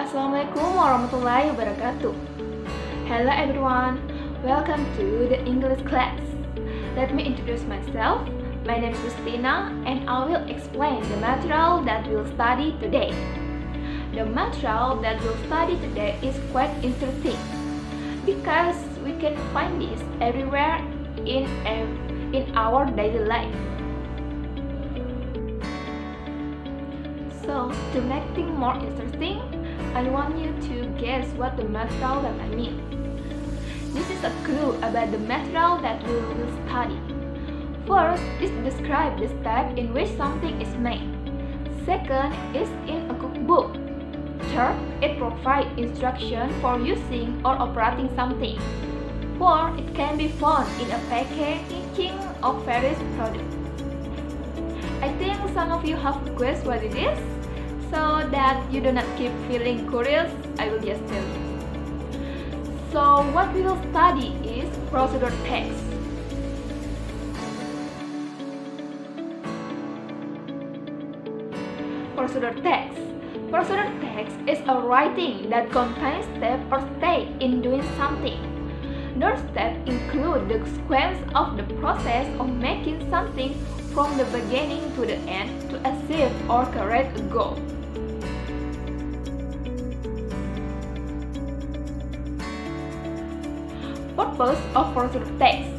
Assalamualaikum warahmatullahi wabarakatuh. Hello everyone, welcome to the English class. Let me introduce myself. My name is Christina and I will explain the material that we'll study today. The material that we'll study today is quite interesting because we can find this everywhere in our daily life. So, to make things more interesting, I want you to guess what the material that I mean. This is a clue about the material that we will study. First is describe the step in which something is made. Second is in a cookbook. Third, it provides instruction for using or operating something. Fourth, it can be found in a packaging of various products. I think some of you have guessed what it is. So that you do not keep feeling curious, I will just tell you. So what we will study is procedure text. Procedure text. Procedure text is a writing that contains steps or stage in doing something. Those steps include the sequence of the process of making something from the beginning to the end to achieve or correct a goal. Purpose of procedure text.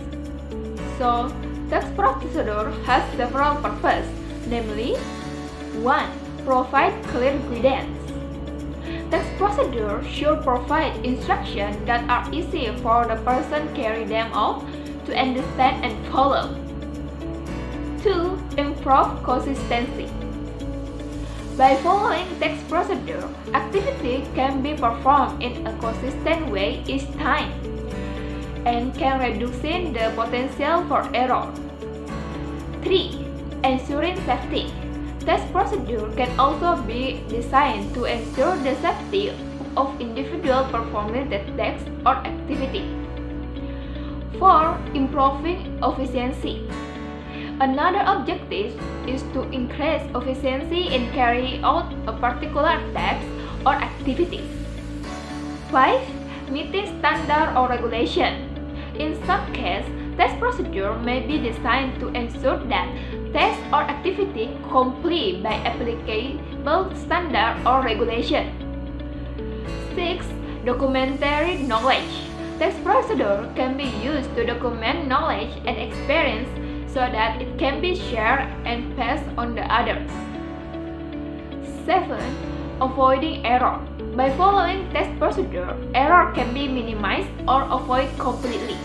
So, text procedure has several purposes, namely 1. Provide clear guidance. Text procedure should provide instructions that are easy for the person carrying them out to understand and follow. 2. Improve consistency. By following text procedure, activity can be performed in a consistent way each time and can reduce the potential for error. 3. Ensuring safety. Test procedure can also be designed to ensure the safety of individual performing the task or activity. 4. Improving efficiency. Another objective is to increase efficiency in carrying out a particular task or activity. 5. Meeting standard or regulation. In some cases, test procedure may be designed to ensure that task or activity comply by applicable standard or regulation. 6. Documentary knowledge. Test procedure can be used to document knowledge and experience so that it can be shared and passed on to others. 7. Avoiding error. By following test procedure, error can be minimized or avoided completely.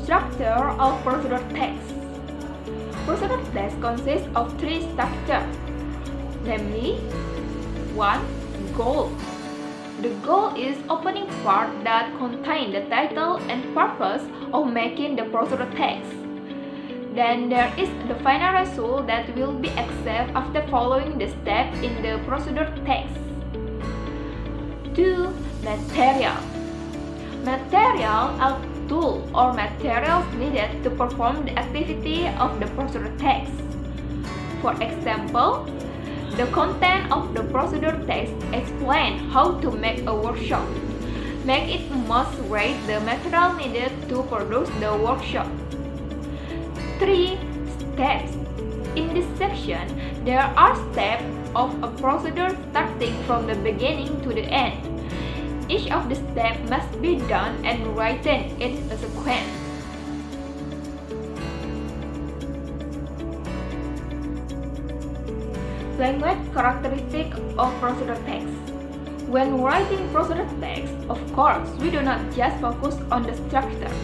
Structure of procedure text. Procedure text consists of three structures, namely 1. Goal. The goal is opening part that contains the title and purpose of making the procedure text. Then there is the final result that will be accepted after following the steps in the procedure text. 2. Material. Material are tools or materials needed to perform the activity of the procedure text. For example, the content of the procedure text explains how to make a workshop. Make it must rate the material needed to produce the workshop. 3. Steps. In this section, there are steps of a procedure starting from the beginning to the end. Each of the steps must be done and written in a sequence. Language characteristic of procedure text. When writing procedure text, of course, we do not just focus on the structure,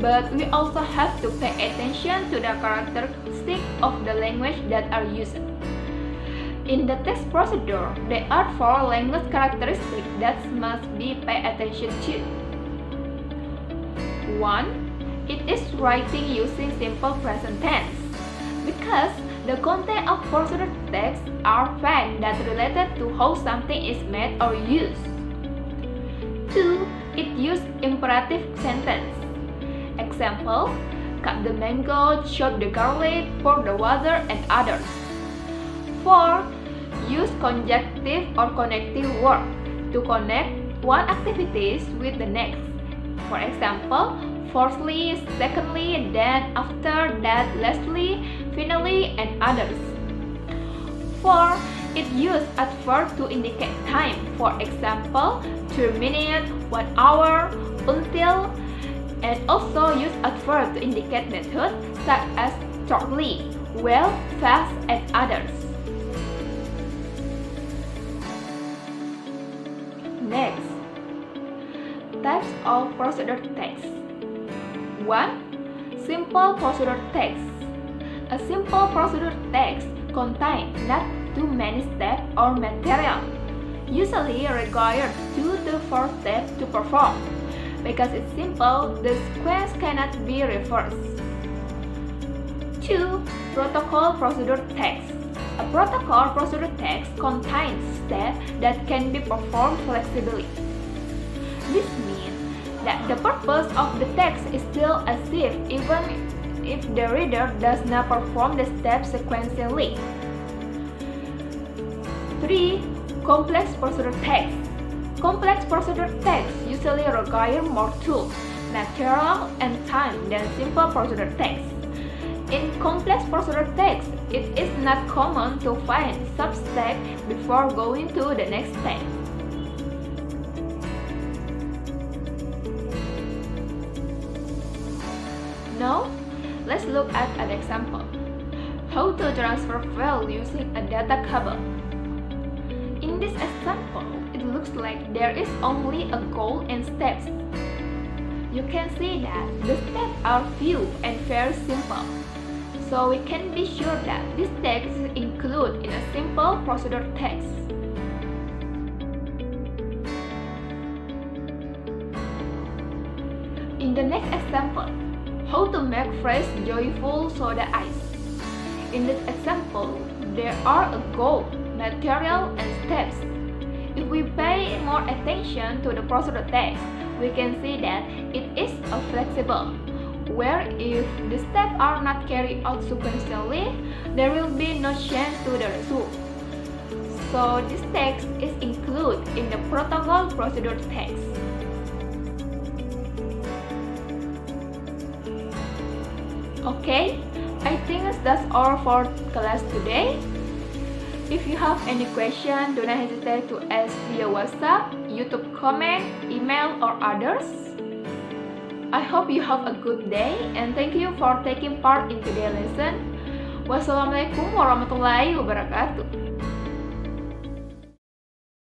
but we also have to pay attention to the characteristics of the language that are used. In the text procedure, there are 4 language characteristics that must be paid attention to. 1. It is writing using simple present tense, because the content of procedure text are facts that related to how something is made or used. 2. It uses imperative sentence. Example, cut the mango, chop the garlic, pour the water, and others. 4. Use conjunctive or connective words to connect one activity with the next. For example, firstly, secondly, then, after, that, lastly, finally, and others. 4. It uses adverb to indicate time. For example, 2 minutes, 1 hour, until, and also use adverb to indicate method such as shortly, well, fast, and others. Next, types of procedure text. 1. Simple procedure text. A simple procedure text contains not too many steps or material, usually requires 2 to 4 steps to perform. Because it's simple, the sequence cannot be reversed. 2. Protocol procedure text. A protocol procedure text contains steps that can be performed flexibly. This means that the purpose of the text is still achieved even if the reader does not perform the steps sequentially. 3. Complex procedure text. Complex procedure text usually require more tools, material, and time than simple procedure text. In complex procedure text, it is not common to find sub-steps before going to the next step. Now, let's look at an example. How to transfer file using a data cable. In this example, it looks like there is only a goal and steps. You can see that the steps are few and very simple. So we can be sure that this text is included in a simple procedure text. In the next example, how to make fresh, joyful soda ice. In this example, there are a goal, material, and steps. If we pay more attention to the procedure text, we can see that it is flexible, where if the steps are not carried out sequentially, there will be no change to the result. So this text is included in the protocol procedure text. Okay, I think that's all for class today. If you have any question, do not hesitate to ask via WhatsApp, YouTube comment, email, or others. I hope you have a good day and thank you for taking part in today's lesson. Wassalamualaikum warahmatullahi wabarakatuh.